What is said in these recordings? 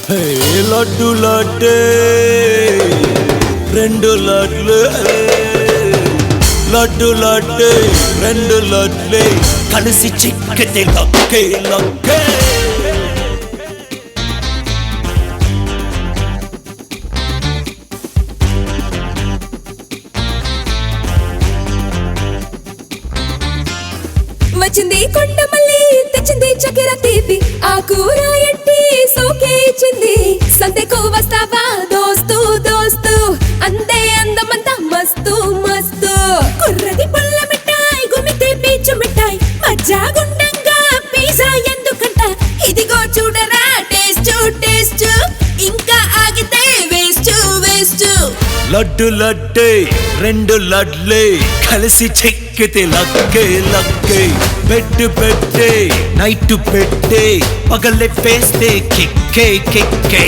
హే లడ్డు లడ్డే రెండు లడ్లు లడ్డు లడ్డే రెండు లడ్లే కలిసి చిక్కతే లక్కే లక్కే వచ్చింది కొండమల్లి తెచ్చింది చక్కెర తీపి ఆ కూర ఎట్టి సోకే ఇచ్చింది సంతకు వస్తావా దోస్తు దోస్తు అందే అందమంతా మస్తు మస్తు కుర్రది పుల్ల మిఠాయి గుమితే పీచు మిఠాయి మజ్జా గుండంగా పిజ్జా ఎందుకంట ఇదిగో చూడరా టేస్ట్ టేస్ట్ ఇంకా ఆగితే వేస్ట్ వేస్ట్ లడ్డు లడ్డే రెండు లడ్లే కలిసి చిక్కితే లక్కే లక్కే బెడ్ పెట్టే నైట్ పెట్టే పగలే పేస్తే కిక్కే కిక్కే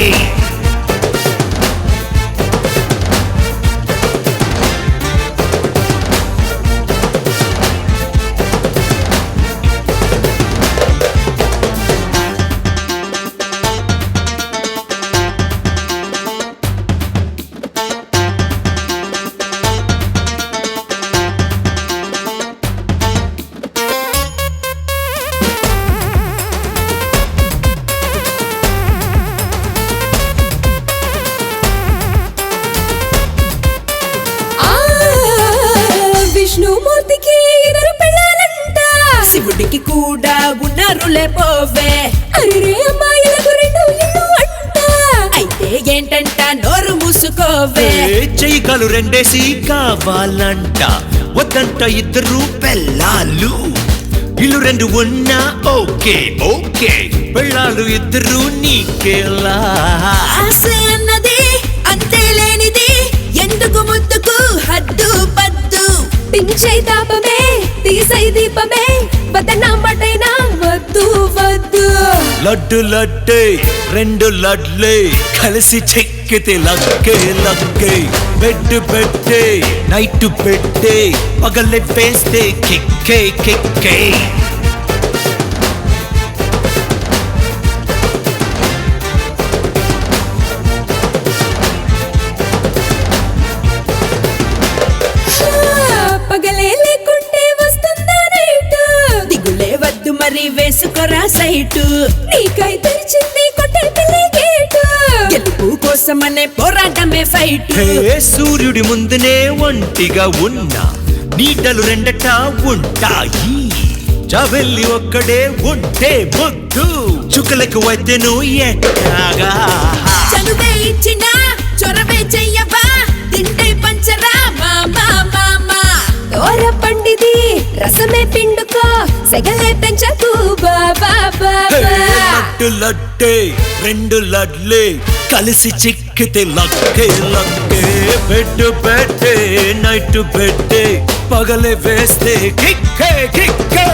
విష్ణుమూర్తికి ఇద్దరు పిల్లలంట శివుడికి కూడా ఉన్నారులే పోవే అరే అమ్మాయిలకు రెండు ఇల్లు అంట అయితే ఏంటంట నోరు మూసుకోవే చెయ్యకాలు రెండేసి కావాలంట వద్దంట ఇద్దరు పెళ్ళాలు ఇల్లు రెండు ఉన్నా ఓకే ఓకే పెళ్ళాలు ఇద్దరు నీకేలా ఆశ అన్నది అంతే లేనిది ఎందుకు ముద్దుకు హద్దు పద్దు పించే తాపమే తీసై దీపమే వదనా మటైనా వద్దు వద్దు లడ్డు లడ్డే రెండు లడ్లే కలిసి చెక్కితే లక్కే లక్కే బెడ్ పెట్టే నైట్ పెట్టే పగలే పేస్తే కిక్కే కిక్కే పగలే లేకుంటే వస్తుందా నైట్ దిగులే వద్దు మరి వేసుకోరా సైటు నీకై తెరిచింది కొట్టే పిల్లి గేటు గెలుపు కోసమనే పోరాటమే ఫైట్ సూర్యుడి ముందునే ఒంటిగా ఉన్నా నీటలు రెండట ఉంటాయి చవెల్లి ఒక్కడే ఉంటే ముద్దు చుక్కలకు వద్దెను ఎట్టాగా చనువే ఇచ్చిన చొరవే చెయ్యవా తింటే పంచరా మామా మామా దోర పండిది రసమే పిండుకో సెగలే పెంచకు బాబా లడ్డు లడ్డే రెండు లడ్లే కలిసి చిక్కితే లక్కే లక్కే బెడ్ పెట్టే నైట్ పెట్టే పగలే వేస్తే కిక్కే కిక్కే